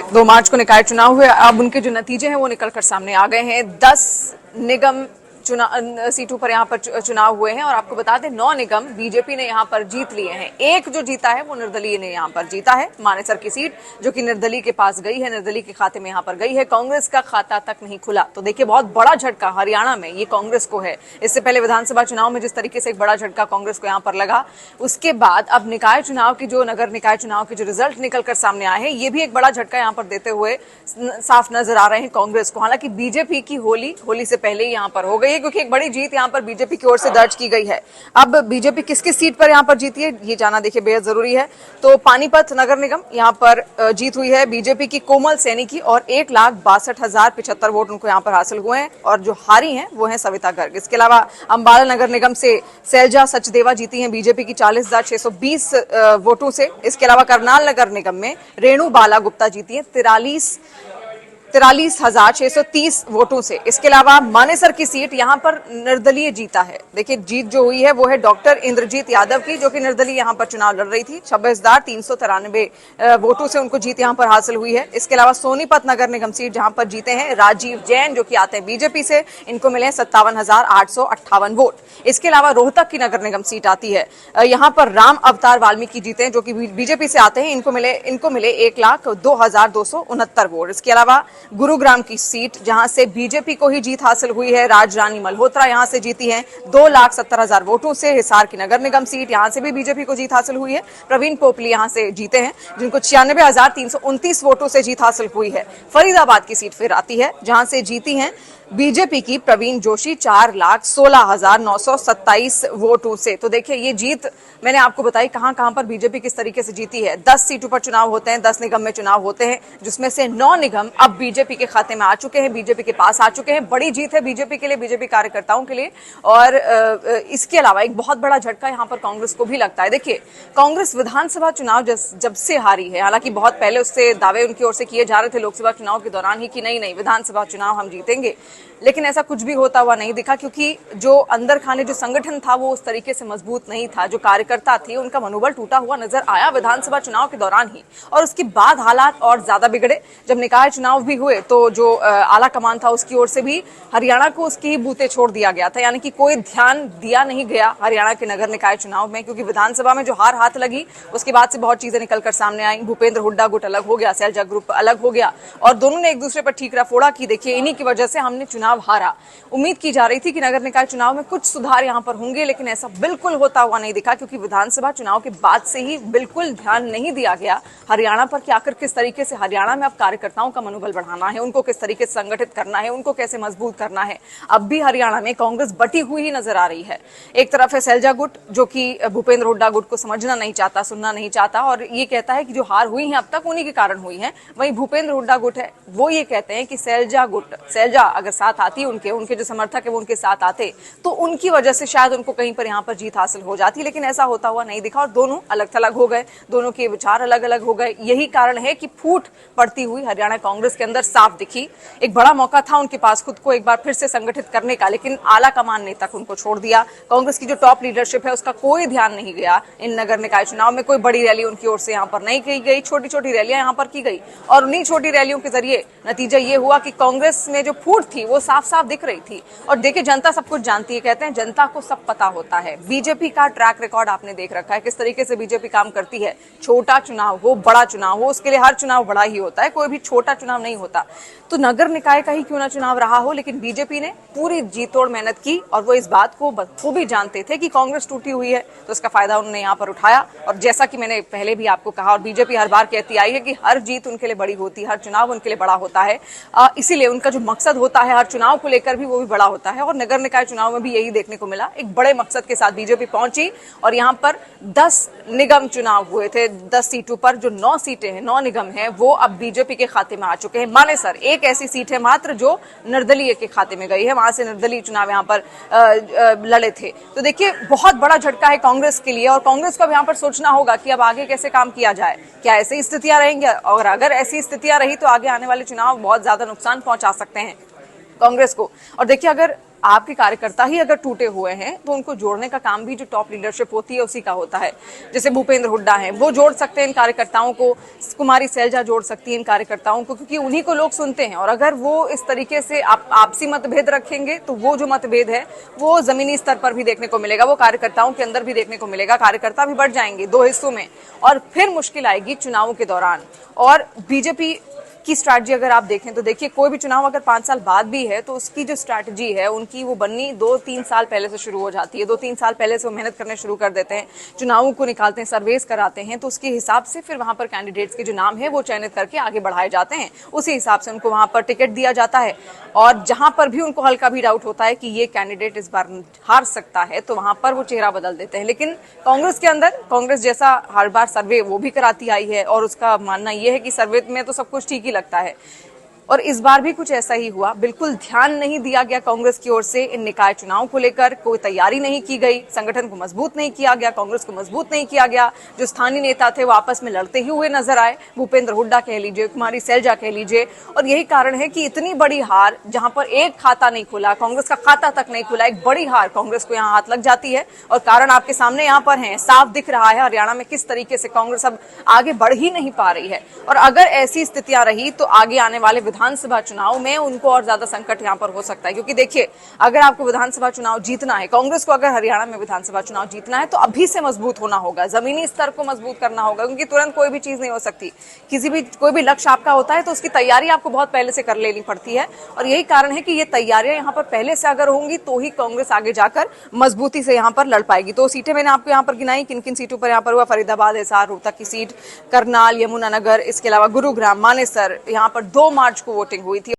2 मार्च को निकाय चुनाव हुए। अब उनके जो नतीजे हैं वो निकलकर सामने आ गए हैं। 10 निगम सीटों पर यहाँ पर चुनाव हुए हैं और आपको बता दें 9 निगम बीजेपी ने यहाँ पर जीत लिए हैं। एक जो जीता है वो निर्दलीय ने यहाँ पर जीता है, मानेसर की सीट जो कि निर्दलीय के पास गई है, निर्दलीय के खाते में यहाँ पर गई है। कांग्रेस का खाता तक नहीं खुला। तो देखिए बहुत बड़ा झटका हरियाणा में ये कांग्रेस को है। इससे पहले विधानसभा चुनाव में जिस तरीके से एक बड़ा झटका कांग्रेस को यहाँ पर लगा, उसके बाद अब निकाय चुनाव की जो नगर निकाय चुनाव के जो रिजल्ट निकलकर सामने आए हैं, ये भी एक बड़ा झटका यहाँ पर देते हुए साफ नजर आ रहे हैं कांग्रेस को। हालांकि बीजेपी की होली से पहले ही यहाँ पर हो गई है, क्योंकि एक बड़ी जीत यहाँ पर बीजेपी की ओर से दर्ज की गई है। अब बीजेपी किस किस सीट पर यहाँ पर जीती है ये जाना देखिए बेहद जरूरी है। तो पानीपत नगर निगम यहाँ पर जीत हुई है बीजेपी की कोमल सैनी की और 1,62,075 वोट उनको यहाँ पर हासिल हुए हैं और जो हारी हैं वो हैं सविता गर्ग। इसके अलावा अंबाला नगर निगम से सैलजा सचदेवा जीती हैं बीजेपी की 40,620 वोटों से। इसके अलावा करनाल नगर निगम में रेणु बाला गुप्ता जीती है 43,630 वोटों से। इसके अलावा मानेसर की सीट यहां पर निर्दलीय जीता है। देखिए जीत जो हुई है वो है डॉक्टर इंद्रजीत यादव की, जो कि निर्दलीय यहां पर चुनाव लड़ रही थी। 26,393 वोटों से उनको जीत यहां पर हासिल हुई है। इसके अलावा सोनीपत नगर निगम सीट जहां पर जीते हैं राजीव जैन, जो कि आते हैं बीजेपी से, इनको मिले 57,858 वोट। इसके अलावा रोहतक की नगर निगम सीट आती है, यहां पर राम अवतार वाल्मीकि जीते हैं, जो कि बीजेपी से आते हैं। इनको मिले 1,02,269 वोट। इसके अलावा गुरुग्राम की सीट जहां से बीजेपी को ही जीत हासिल हुई है, राजरानी मल्होत्रा यहां से जीती हैं 2,70,000 वोटों से। हिसार की नगर निगम सीट यहां से भी बीजेपी को जीत हासिल हुई है, प्रवीण पोपली यहां से जीते हैं, जिनको 96,329 वोटों से जीत हासिल हुई है। फरीदाबाद की सीट फिर आती है जहां से जीती हैं बीजेपी की प्रवीण जोशी 4,16,927 वोटों से। तो देखिए ये जीत मैंने आपको बताई कहां पर बीजेपी किस तरीके से जीती है। 10 सीटों पर चुनाव होते हैं, 10 निगम में चुनाव होते हैं, जिसमें से 9 निगम अब बीजेपी के खाते में आ चुके हैं, बीजेपी के पास आ चुके हैं। बड़ी जीत है बीजेपी के लिए, बीजेपी कार्यकर्ताओं के लिए। और इसके अलावा एक बहुत बड़ा झटका यहां पर कांग्रेस को भी लगता है। देखिए कांग्रेस विधानसभा चुनाव जब से हारी है, हालांकि बहुत पहले उससे दावे उनकी ओर से किए जा रहे थे लोकसभा चुनाव के दौरान ही कि नहीं विधानसभा चुनाव हम जीतेंगे, लेकिन ऐसा कुछ भी होता हुआ नहीं दिखा, क्योंकि जो अंदर खाने जो संगठन था वो उस तरीके से मजबूत नहीं था। जो कार्यकर्ता थे उनका मनोबल टूटा हुआ नजर आया विधानसभा चुनाव के दौरान ही, और उसके बाद हालात और ज्यादा बिगड़े। जब निकाय चुनाव भी हुए तो जो आला कमान था उसकी ओर से भी हरियाणा को उसकी ही बूते छोड़ दिया गया था, यानी कि कोई ध्यान दिया नहीं गया हरियाणा के नगर निकाय चुनाव में, क्योंकि विधानसभा में जो हार हाथ लगी उसके बाद से बहुत चीजें निकलकर सामने आई। भूपेंद्र हुड्डा गुट अलग हो गया, सैलजा ग्रुप अलग हो गया, और दोनों ने एक दूसरे पर ठीकरा फोड़ा कि देखिए इन्हीं की वजह से हमने चुनाव हारा। उम्मीद की जा रही थी कि नगर निकाय चुनाव में कुछ सुधार यहां पर होंगे, लेकिन ऐसा बिल्कुल होता हुआ नहीं दिखा, क्योंकि विधानसभा चुनाव के बाद से ही बिल्कुल ध्यान नहीं दिया गया हरियाणा पर कि आखिर किस तरीके से हरियाणा में अब कार्यकर्ताओं का मनोबल बढ़ाना है, उनको किस तरीके से संगठित करना है, उनको कैसे मजबूत करना है। अब भी हरियाणा में कांग्रेस बटी हुई ही नजर आ रही है। एक तरफ है सैलजा गुट, जो कि भूपेंद्र हुड्डा गुट को समझना नहीं चाहता, सुनना नहीं चाहता, और ये कहता है कि जो हार हुई है अब तक उन्हीं के कारण हुई है। वहीं भूपेंद्र हुड्डा गुट है, वो ये कहते हैं कि सैलजा अगर साथ आती, उनके जो समर्थक है वो उनके साथ आते, तो उनकी वजह से शायद उनको कहीं पर यहाँ पर जीत हासिल हो जाती, लेकिन ऐसा होता हुआ नहीं दिखा और दोनों अलग थलग हो गए, दोनों के विचार अलग अलग हो गए। यही कारण है कि फूट पड़ती हुई हरियाणा कांग्रेस के अंदर साफ दिखी। एक बड़ा मौका था उनके पास खुद को एक बार फिर से संगठित करने का, लेकिन आला कमान ने तक उनको छोड़ दिया। कांग्रेस की जो टॉप लीडरशिप है उसका कोई ध्यान नहीं गया इन नगर निकाय चुनाव में। कोई बड़ी रैली उनकी ओर से यहाँ पर नहीं की गई, छोटी छोटी रैलियां यहाँ पर की गई, और उन्हीं छोटी रैलियों के जरिए नतीजा ये हुआ कि कांग्रेस में जो फूट थी वो साफ साफ दिख रही थी। और देखिए जनता सब कुछ जानती है, कहते हैं जनता को सब पता होता है। बीजेपी का ट्रैक रिकॉर्ड आपने देख रखा है, किस तरीके से बीजेपी काम करती है। छोटा चुनाव हो, बड़ा चुनाव हो, उसके लिए हर चुनाव बड़ा ही होता है, कोई भी छोटा चुनाव नहीं होता। तो नगर निकाय का ही क्यों ना चुनाव रहा हो, लेकिन बीजेपी ने पूरी जी तोड़ मेहनत की, और वो इस बात को बखूबी जानते थे कि कांग्रेस टूटी हुई है, तो इसका फायदा उन्होंने यहाँ पर उठाया। और जैसा कि मैंने पहले भी आपको कहा, और बीजेपी हर बार कहती आई है कि हर जीत उनके लिए बड़ी होती है, हर चुनाव उनके लिए बड़ा होता है, इसीलिए उनका जो मकसद होता है हर चुनाव को लेकर भी वो भी बड़ा होता है। और नगर निकाय चुनाव में भी यही देखने को मिला। एक बड़े मकसद के साथ बीजेपी पहुंची और यहां पर 10 निगम चुनाव हुए थे। 10 सीटों पर जो 9 सीटें हैं, 9 निगम हैं, वो अब बीजेपी के खाते में आ चुके हैं। मानेसर एक ऐसी सीट है मात्र जो निर्दलीय के खाते में गई है, वहां से निर्दलीय चुनाव यहां पर लड़े थे। तो देखिए बहुत बड़ा झटका है कांग्रेस के लिए, और कांग्रेस को अब यहां पर सोचना होगा कि अब आगे कैसे काम किया जाए। क्या ऐसी स्थितियां रहेंगी, और अगर ऐसी स्थितियां रही तो आगे आने वाले चुनाव बहुत ज्यादा नुकसान पहुंचा सकते हैं कांग्रेस को। और देखिए अगर आपके कार्यकर्ता ही अगर टूटे हुए हैं तो उनको जोड़ने का काम भी जो टॉप लीडरशिप होती है उसी का होता है। जैसे भूपेंद्र हुड्डा हैं, वो जोड़ सकते हैं इन कार्यकर्ताओं को, कुमारी सैलजा जोड़ सकती है इन कार्यकर्ताओं को, क्योंकि उन्हीं को लोग सुनते हैं। और अगर वो इस तरीके से आपसी मतभेद रखेंगे तो वो जो मतभेद है वो जमीनी स्तर पर भी देखने को मिलेगा, वो कार्यकर्ताओं के अंदर भी देखने को मिलेगा। कार्यकर्ता भी बढ़ जाएंगे दो हिस्सों में और फिर मुश्किल आएगी चुनावों के दौरान। और बीजेपी की स्ट्रैटेजी अगर आप देखें तो देखिए, कोई भी चुनाव अगर 5 साल बाद भी है तो उसकी जो स्ट्रैटेजी है उनकी वो बननी 2-3 साल पहले से शुरू हो जाती है। 2-3 साल पहले से वो मेहनत करने शुरू कर देते हैं, चुनावों को निकालते हैं, सर्वेस कराते हैं, तो उसके हिसाब से फिर वहां पर कैंडिडेट्स के जो नाम है वो चयनित करके आगे बढ़ाए जाते हैं। उसी हिसाब से उनको वहां पर टिकट दिया जाता है। और जहां पर भी उनको हल्का भी डाउट होता है कि ये कैंडिडेट इस बार हार सकता है तो वहां पर वो चेहरा बदल देते हैं। लेकिन कांग्रेस के अंदर, कांग्रेस जैसा हर बार सर्वे वो भी कराती आई है और उसका मानना यह है कि सर्वे में तो सब कुछ ठीक ही लगता है। और इस बार भी कुछ ऐसा ही हुआ। बिल्कुल ध्यान नहीं दिया गया कांग्रेस की ओर से इन निकाय चुनाव को लेकर, कोई तैयारी नहीं की गई, संगठन को मजबूत नहीं किया गया, कांग्रेस को मजबूत नहीं किया गया। जो स्थानीय नेता थे वो आपस में लड़ते ही हुए नजर आए, भूपेंद्र हुड्डा कह लीजिए, कुमारी सैलजा कह लीजिए। और यही कारण है कि इतनी बड़ी हार, जहां पर एक खाता नहीं खुला, कांग्रेस का खाता तक नहीं खुला, एक बड़ी हार कांग्रेस को यहाँ हाथ लग जाती है। और कारण आपके सामने यहाँ पर है, साफ दिख रहा है हरियाणा में किस तरीके से कांग्रेस अब आगे बढ़ ही नहीं पा रही है। और अगर ऐसी स्थितियां रही तो आगे आने वाले विधानसभा चुनाव में उनको और ज्यादा संकट यहां पर हो सकता है। क्योंकि देखिए, अगर आपको विधानसभा चुनाव जीतना है, कांग्रेस को अगर हरियाणा में विधानसभा चुनाव जीतना है तो अभी से मजबूत होना होगा, जमीनी स्तर को मजबूत करना होगा, क्योंकि तुरंत कोई भी चीज नहीं हो सकती। कोई भी लक्ष्य आपका होता है तो उसकी तैयारी आपको बहुत पहले से कर लेनी पड़ती है। और यही कारण है कि ये तैयारियां यहाँ पर पहले से अगर होंगी तो ही कांग्रेस आगे जाकर मजबूती से यहाँ पर लड़ पाएगी। तो सीटें मैंने आपको यहाँ पर गिनाई, किन किन सीटों पर यहाँ पर हुआ। फरीदाबाद, हिसार, रोहतक की सीट, करनाल, यमुनानगर, इसके अलावा गुरुग्राम, मानेसर, यहाँ पर 2 मार्च को वोटिंग हुई थी।